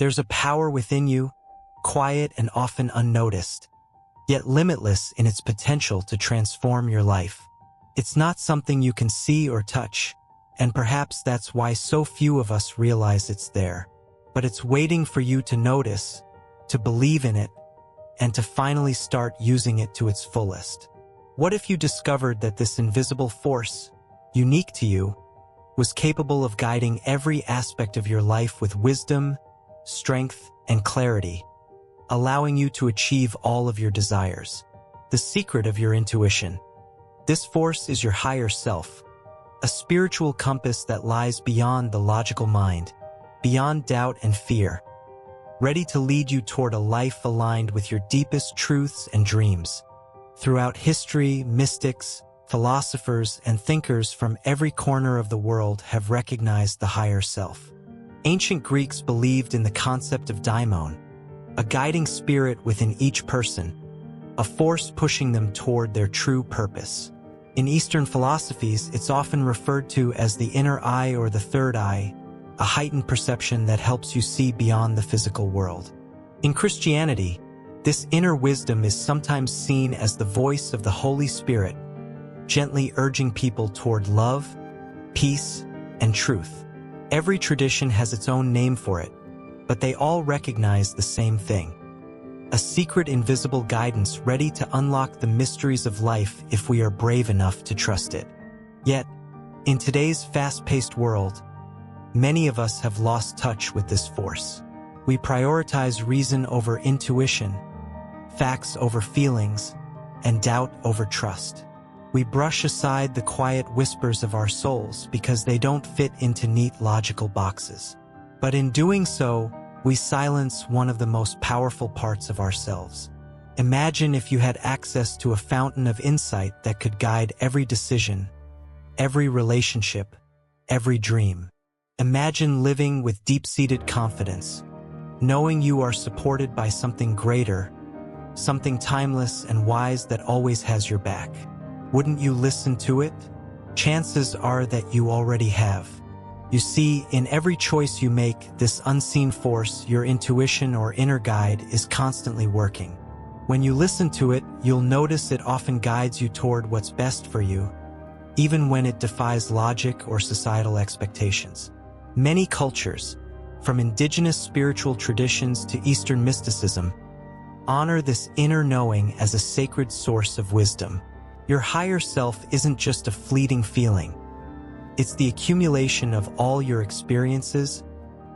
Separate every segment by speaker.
Speaker 1: There's a power within you, quiet and often unnoticed, yet limitless in its potential to transform your life. It's not something you can see or touch, and perhaps that's why so few of us realize it's there. But it's waiting for you to notice, to believe in it, and to finally start using it to its fullest. What if you discovered that this invisible force, unique to you, was capable of guiding every aspect of your life with wisdom, strength, and clarity, allowing you to achieve all of your desires? The secret of your intuition. This force is your higher self, a spiritual compass that lies beyond the logical mind, beyond doubt and fear, ready to lead you toward a life aligned with your deepest truths and dreams. Throughout history, mystics, philosophers, and thinkers from every corner of the world have recognized the higher self. Ancient Greeks believed in the concept of daimon, a guiding spirit within each person, a force pushing them toward their true purpose. In Eastern philosophies, it's often referred to as the inner eye or the third eye, a heightened perception that helps you see beyond the physical world. In Christianity, this inner wisdom is sometimes seen as the voice of the Holy Spirit, gently urging people toward love, peace, and truth. Every tradition has its own name for it, but they all recognize the same thing: a secret, invisible guidance ready to unlock the mysteries of life if we are brave enough to trust it. Yet, in today's fast-paced world, many of us have lost touch with this force. We prioritize reason over intuition, facts over feelings, and doubt over trust. We brush aside the quiet whispers of our souls because they don't fit into neat logical boxes. But in doing so, we silence one of the most powerful parts of ourselves. Imagine if you had access to a fountain of insight that could guide every decision, every relationship, every dream. Imagine living with deep-seated confidence, knowing you are supported by something greater, something timeless and wise that always has your back. Wouldn't you listen to it? Chances are that you already have. You see, in every choice you make, this unseen force, your intuition or inner guide, is constantly working. When you listen to it, you'll notice it often guides you toward what's best for you, even when it defies logic or societal expectations. Many cultures, from indigenous spiritual traditions to Eastern mysticism, honor this inner knowing as a sacred source of wisdom. Your higher self isn't just a fleeting feeling. It's the accumulation of all your experiences,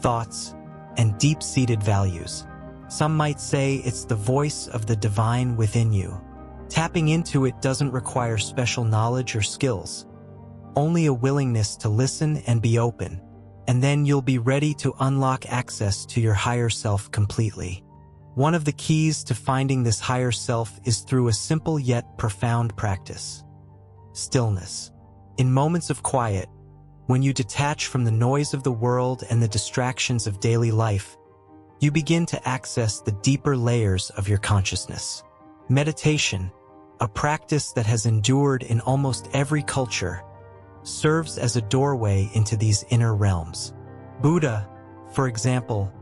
Speaker 1: thoughts, and deep-seated values. Some might say it's the voice of the divine within you. Tapping into it doesn't require special knowledge or skills, only a willingness to listen and be open. And then you'll be ready to unlock access to your higher self completely. One of the keys to finding this higher self is through a simple yet profound practice: stillness. In moments of quiet, when you detach from the noise of the world and the distractions of daily life, you begin to access the deeper layers of your consciousness. Meditation, a practice that has endured in almost every culture, serves as a doorway into these inner realms. Buddha, for example,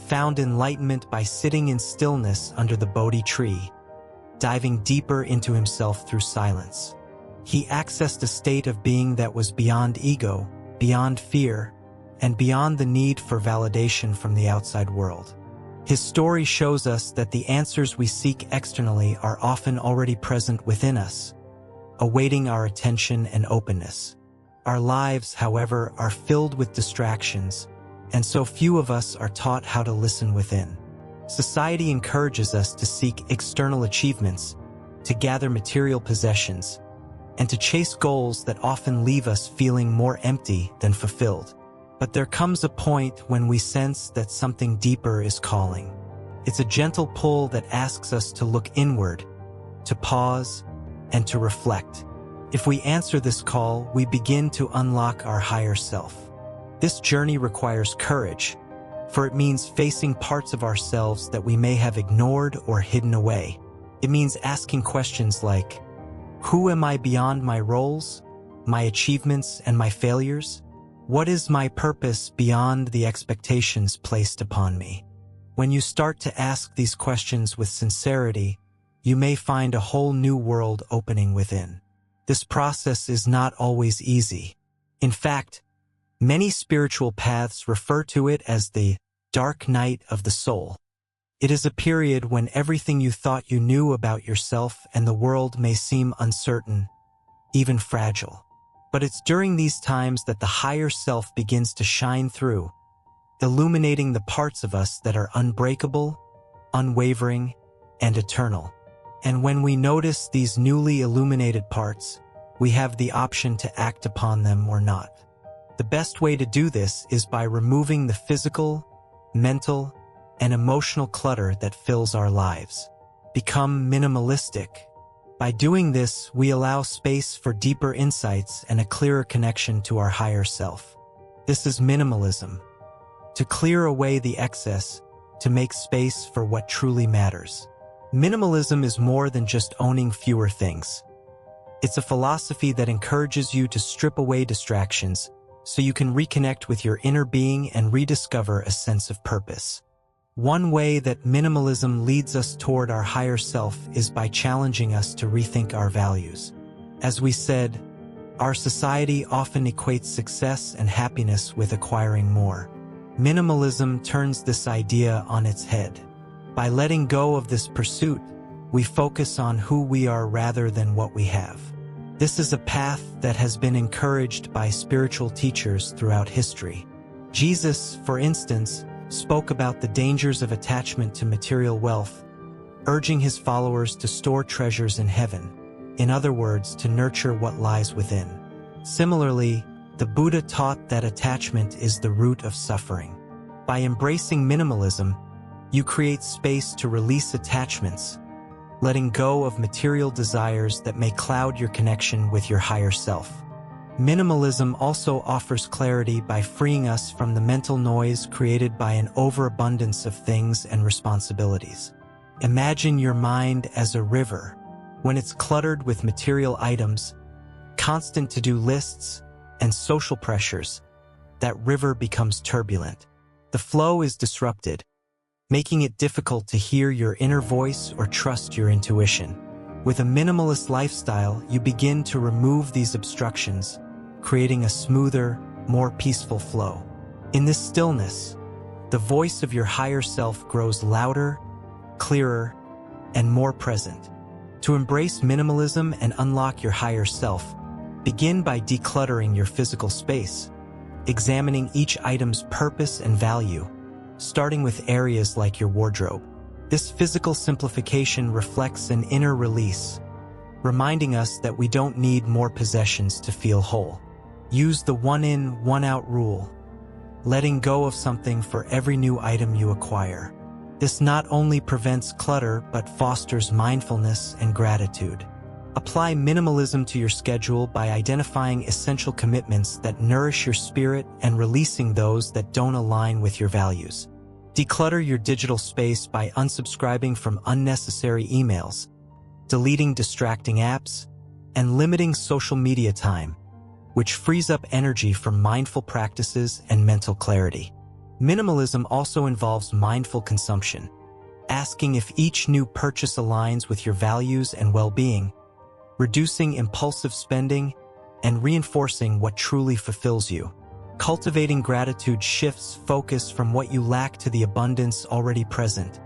Speaker 1: found enlightenment by sitting in stillness under the Bodhi tree, diving deeper into himself through silence. He accessed a state of being that was beyond ego, beyond fear, and beyond the need for validation from the outside world. His story shows us that the answers we seek externally are often already present within us, awaiting our attention and openness. Our lives, however, are filled with distractions, and so few of us are taught how to listen within. Society encourages us to seek external achievements, to gather material possessions, and to chase goals that often leave us feeling more empty than fulfilled. But there comes a point when we sense that something deeper is calling. It's a gentle pull that asks us to look inward, to pause, and to reflect. If we answer this call, we begin to unlock our higher self. This journey requires courage, for it means facing parts of ourselves that we may have ignored or hidden away. It means asking questions like, who am I beyond my roles, my achievements, and my failures? What is my purpose beyond the expectations placed upon me? When you start to ask these questions with sincerity, you may find a whole new world opening within. This process is not always easy. In fact, many spiritual paths refer to it as the dark night of the soul. It is a period when everything you thought you knew about yourself and the world may seem uncertain, even fragile. But it's during these times that the higher self begins to shine through, illuminating the parts of us that are unbreakable, unwavering, and eternal. And when we notice these newly illuminated parts, we have the option to act upon them or not. The best way to do this is by removing the physical, mental, and emotional clutter that fills our lives. Become minimalistic. By doing this, we allow space for deeper insights and a clearer connection to our higher self. This is minimalism. To clear away the excess, to make space for what truly matters. Minimalism is more than just owning fewer things. It's a philosophy that encourages you to strip away distractions so you can reconnect with your inner being and rediscover a sense of purpose. One way that minimalism leads us toward our higher self is by challenging us to rethink our values. As we said, our society often equates success and happiness with acquiring more. Minimalism turns this idea on its head. By letting go of this pursuit, we focus on who we are rather than what we have. This is a path that has been encouraged by spiritual teachers throughout history. Jesus, for instance, spoke about the dangers of attachment to material wealth, urging his followers to store treasures in heaven. In other words, to nurture what lies within. Similarly, the Buddha taught that attachment is the root of suffering. By embracing minimalism, you create space to release attachments, letting go of material desires that may cloud your connection with your higher self. Minimalism also offers clarity by freeing us from the mental noise created by an overabundance of things and responsibilities. Imagine your mind as a river. When it's cluttered with material items, constant to-do lists, and social pressures, that river becomes turbulent. The flow is disrupted, making it difficult to hear your inner voice or trust your intuition. With a minimalist lifestyle, you begin to remove these obstructions, creating a smoother, more peaceful flow. In this stillness, the voice of your higher self grows louder, clearer, and more present. To embrace minimalism and unlock your higher self, begin by decluttering your physical space, examining each item's purpose and value, starting with areas like your wardrobe. This physical simplification reflects an inner release, reminding us that we don't need more possessions to feel whole. Use the one-in, one-out rule, letting go of something for every new item you acquire. This not only prevents clutter but fosters mindfulness and gratitude. Apply minimalism to your schedule by identifying essential commitments that nourish your spirit and releasing those that don't align with your values. Declutter your digital space by unsubscribing from unnecessary emails, deleting distracting apps, and limiting social media time, which frees up energy for mindful practices and mental clarity. Minimalism also involves mindful consumption, asking if each new purchase aligns with your values and well-being, reducing impulsive spending, and reinforcing what truly fulfills you. Cultivating gratitude shifts focus from what you lack to the abundance already present,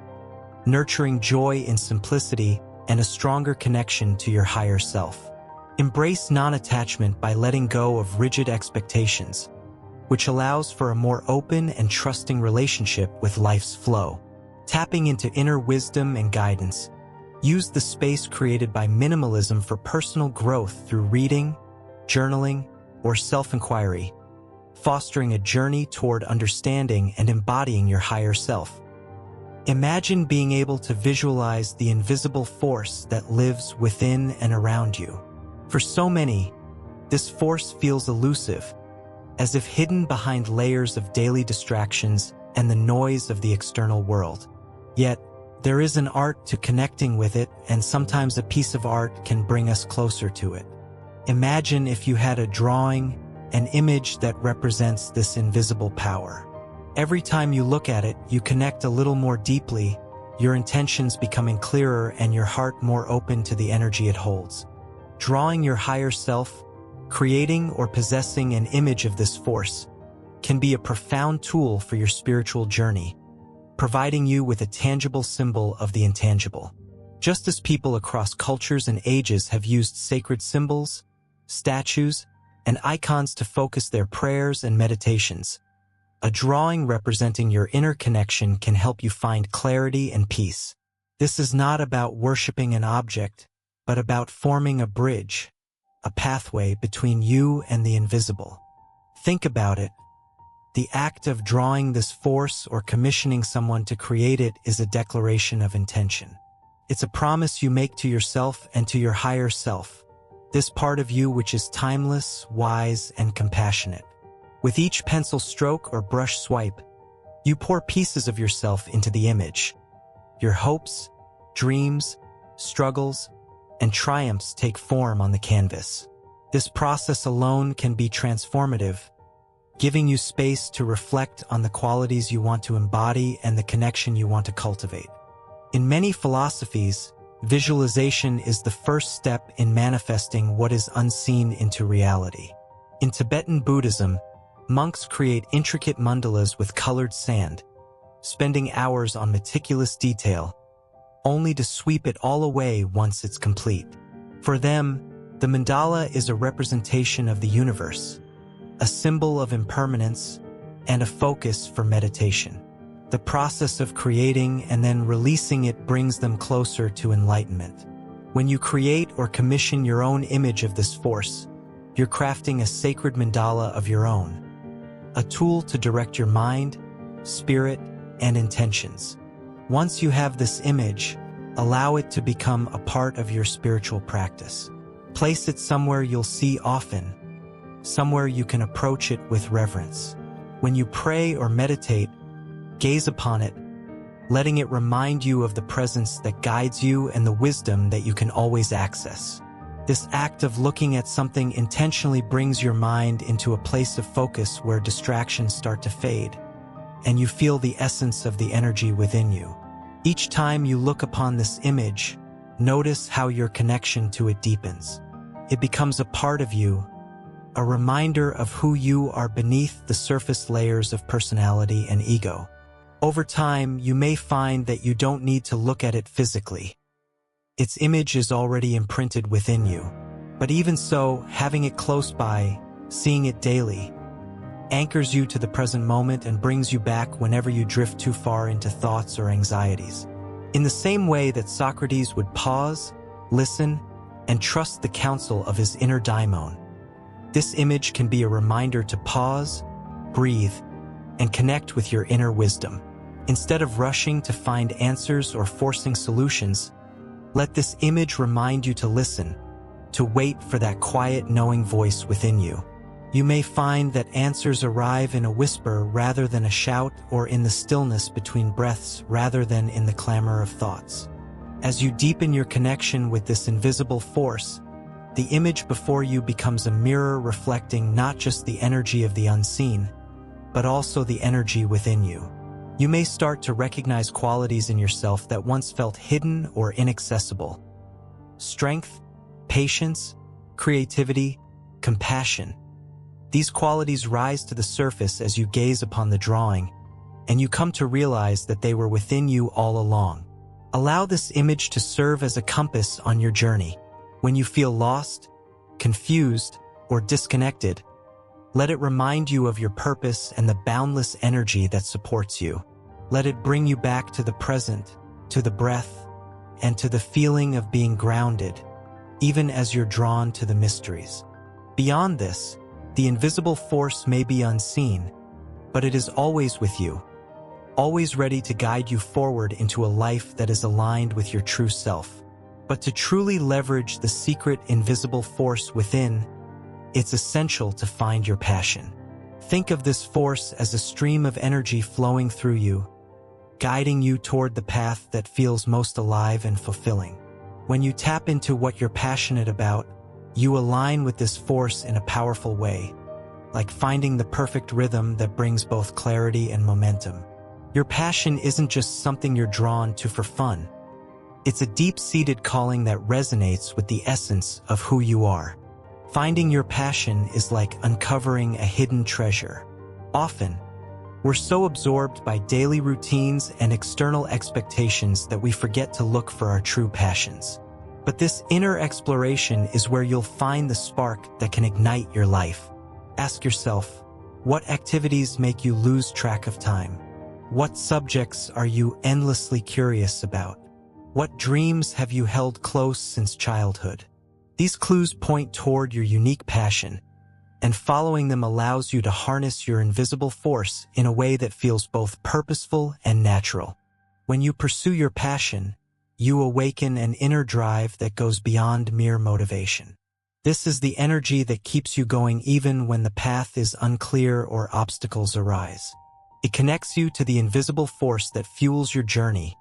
Speaker 1: nurturing joy in simplicity and a stronger connection to your higher self. Embrace non-attachment by letting go of rigid expectations, which allows for a more open and trusting relationship with life's flow. Tapping into inner wisdom and guidance, use the space created by minimalism for personal growth through reading, journaling, or self-inquiry, fostering a journey toward understanding and embodying your higher self. Imagine being able to visualize the invisible force that lives within and around you. For so many, this force feels elusive, as if hidden behind layers of daily distractions and the noise of the external world. Yet, there is an art to connecting with it, and sometimes a piece of art can bring us closer to it. Imagine if you had a drawing, an image that represents this invisible power. Every time you look at it, you connect a little more deeply, your intentions becoming clearer and your heart more open to the energy it holds. Drawing your higher self, creating or possessing an image of this force, can be a profound tool for your spiritual journey, providing you with a tangible symbol of the intangible. Just as people across cultures and ages have used sacred symbols, statues, and icons to focus their prayers and meditations, a drawing representing your inner connection can help you find clarity and peace. This is not about worshiping an object, but about forming a bridge, a pathway between you and the invisible. Think about it. The act of drawing this force or commissioning someone to create it is a declaration of intention. It's a promise you make to yourself and to your higher self, this part of you which is timeless, wise, and compassionate. With each pencil stroke or brush swipe, you pour pieces of yourself into the image. Your hopes, dreams, struggles, and triumphs take form on the canvas. This process alone can be transformative, giving you space to reflect on the qualities you want to embody and the connection you want to cultivate. In many philosophies, visualization is the first step in manifesting what is unseen into reality. In Tibetan Buddhism, monks create intricate mandalas with colored sand, spending hours on meticulous detail, only to sweep it all away once it's complete. For them, the mandala is a representation of the universe, a symbol of impermanence, and a focus for meditation. The process of creating and then releasing it brings them closer to enlightenment. When you create or commission your own image of this force, you're crafting a sacred mandala of your own, a tool to direct your mind, spirit, and intentions. Once you have this image, allow it to become a part of your spiritual practice. Place it somewhere you'll see often, somewhere you can approach it with reverence. When you pray or meditate, gaze upon it, letting it remind you of the presence that guides you and the wisdom that you can always access. This act of looking at something intentionally brings your mind into a place of focus where distractions start to fade, and you feel the essence of the energy within you. Each time you look upon this image, notice how your connection to it deepens. It becomes a part of you, a reminder of who you are beneath the surface layers of personality and ego. Over time, you may find that you don't need to look at it physically. Its image is already imprinted within you. But even so, having it close by, seeing it daily, anchors you to the present moment and brings you back whenever you drift too far into thoughts or anxieties. In the same way that Socrates would pause, listen, and trust the counsel of his inner daimon, this image can be a reminder to pause, breathe, and connect with your inner wisdom. Instead of rushing to find answers or forcing solutions, let this image remind you to listen, to wait for that quiet, knowing voice within you. You may find that answers arrive in a whisper rather than a shout, or in the stillness between breaths rather than in the clamor of thoughts. As you deepen your connection with this invisible force, the image before you becomes a mirror reflecting not just the energy of the unseen, but also the energy within you. You may start to recognize qualities in yourself that once felt hidden or inaccessible. Strength, patience, creativity, compassion. These qualities rise to the surface as you gaze upon the drawing, and you come to realize that they were within you all along. Allow this image to serve as a compass on your journey. When you feel lost, confused, or disconnected, let it remind you of your purpose and the boundless energy that supports you. Let it bring you back to the present, to the breath, and to the feeling of being grounded, even as you're drawn to the mysteries. Beyond this, the invisible force may be unseen, but it is always with you, always ready to guide you forward into a life that is aligned with your true self. But to truly leverage the secret invisible force within, it's essential to find your passion. Think of this force as a stream of energy flowing through you, guiding you toward the path that feels most alive and fulfilling. When you tap into what you're passionate about, you align with this force in a powerful way, like finding the perfect rhythm that brings both clarity and momentum. Your passion isn't just something you're drawn to for fun. It's a deep-seated calling that resonates with the essence of who you are. Finding your passion is like uncovering a hidden treasure. Often, we're so absorbed by daily routines and external expectations that we forget to look for our true passions. But this inner exploration is where you'll find the spark that can ignite your life. Ask yourself, what activities make you lose track of time? What subjects are you endlessly curious about? What dreams have you held close since childhood? These clues point toward your unique passion, and following them allows you to harness your invisible force in a way that feels both purposeful and natural. When you pursue your passion, you awaken an inner drive that goes beyond mere motivation. This is the energy that keeps you going even when the path is unclear or obstacles arise. It connects you to the invisible force that fuels your journey,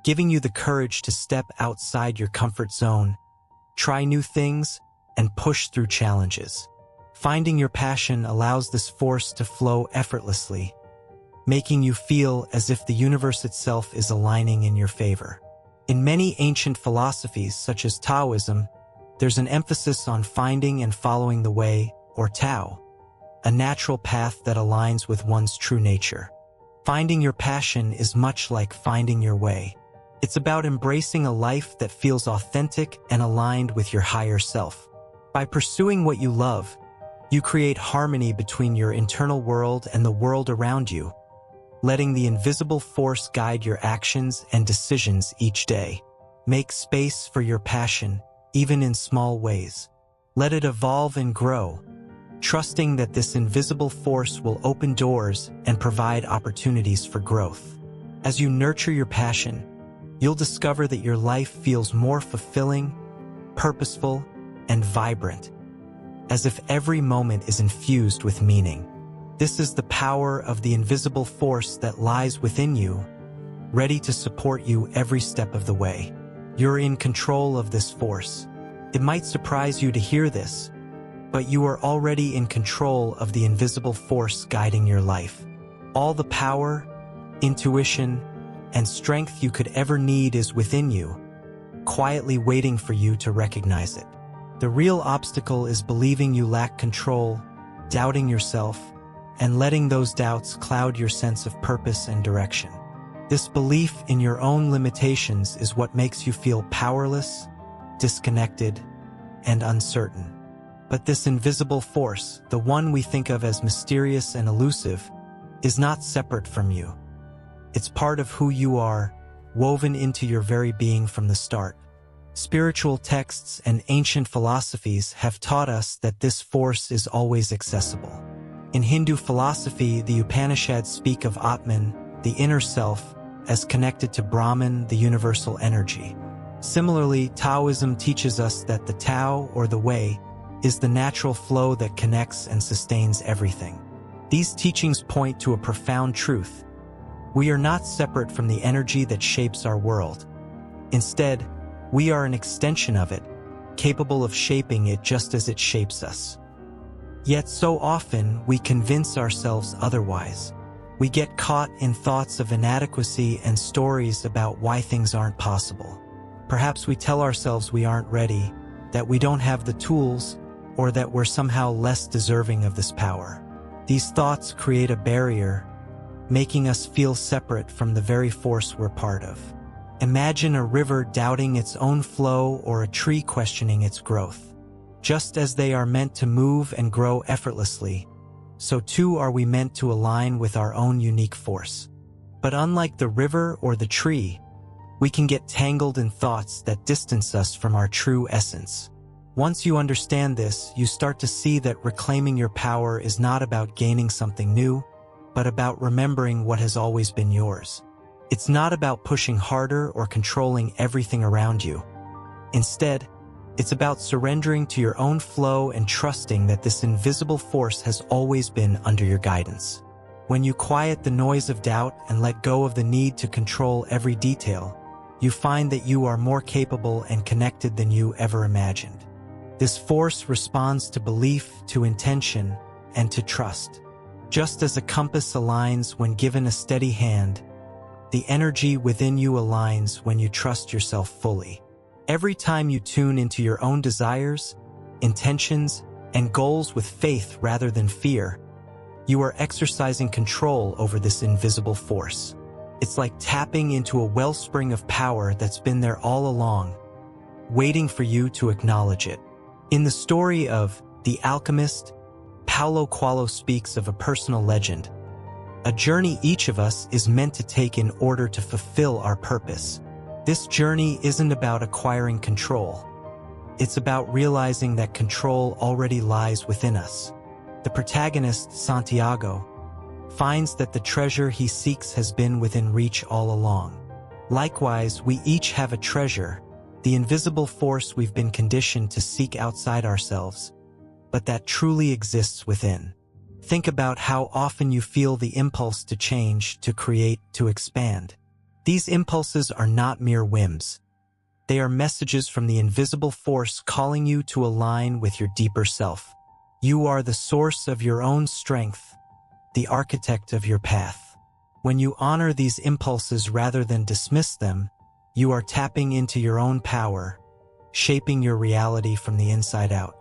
Speaker 1: giving you the courage to step outside your comfort zone, try new things, and push through challenges. Finding your passion allows this force to flow effortlessly, making you feel as if the universe itself is aligning in your favor. In many ancient philosophies, such as Taoism, there's an emphasis on finding and following the way, or Tao, a natural path that aligns with one's true nature. Finding your passion is much like finding your way. It's about embracing a life that feels authentic and aligned with your higher self. By pursuing what you love, you create harmony between your internal world and the world around you, letting the invisible force guide your actions and decisions each day. Make space for your passion, even in small ways. Let it evolve and grow, trusting that this invisible force will open doors and provide opportunities for growth. As you nurture your passion, you'll discover that your life feels more fulfilling, purposeful, and vibrant, as if every moment is infused with meaning. This is the power of the invisible force that lies within you, ready to support you every step of the way. You're in control of this force. It might surprise you to hear this, but you are already in control of the invisible force guiding your life. All the power, intuition, and strength you could ever need is within you, quietly waiting for you to recognize it. The real obstacle is believing you lack control, doubting yourself, and letting those doubts cloud your sense of purpose and direction. This belief in your own limitations is what makes you feel powerless, disconnected, and uncertain. But this invisible force, the one we think of as mysterious and elusive, is not separate from you. It's part of who you are, woven into your very being from the start. Spiritual texts and ancient philosophies have taught us that this force is always accessible. In Hindu philosophy, the Upanishads speak of Atman, the inner self, as connected to Brahman, the universal energy. Similarly, Taoism teaches us that the Tao, or the way, is the natural flow that connects and sustains everything. These teachings point to a profound truth. We are not separate from the energy that shapes our world. Instead, we are an extension of it, capable of shaping it just as it shapes us. Yet so often, we convince ourselves otherwise. We get caught in thoughts of inadequacy and stories about why things aren't possible. Perhaps we tell ourselves we aren't ready, that we don't have the tools, or that we're somehow less deserving of this power. These thoughts create a barrier, making us feel separate from the very force we're part of. Imagine a river doubting its own flow or a tree questioning its growth. Just as they are meant to move and grow effortlessly, so too are we meant to align with our own unique force. But unlike the river or the tree, we can get tangled in thoughts that distance us from our true essence. Once you understand this, you start to see that reclaiming your power is not about gaining something new, but about remembering what has always been yours. It's not about pushing harder or controlling everything around you. Instead, it's about surrendering to your own flow and trusting that this invisible force has always been under your guidance. When you quiet the noise of doubt and let go of the need to control every detail, you find that you are more capable and connected than you ever imagined. This force responds to belief, to intention, and to trust. Just as a compass aligns when given a steady hand, the energy within you aligns when you trust yourself fully. Every time you tune into your own desires, intentions, and goals with faith rather than fear, you are exercising control over this invisible force. It's like tapping into a wellspring of power that's been there all along, waiting for you to acknowledge it. In the story of The Alchemist, Paulo Coelho speaks of a personal legend, a journey each of us is meant to take in order to fulfill our purpose. This journey isn't about acquiring control. It's about realizing that control already lies within us. The protagonist, Santiago, finds that the treasure he seeks has been within reach all along. Likewise, we each have a treasure, the invisible force we've been conditioned to seek outside ourselves, but that truly exists within. Think about how often you feel the impulse to change, to create, to expand. These impulses are not mere whims. They are messages from the invisible force calling you to align with your deeper self. You are the source of your own strength, the architect of your path. When you honor these impulses rather than dismiss them, you are tapping into your own power, shaping your reality from the inside out.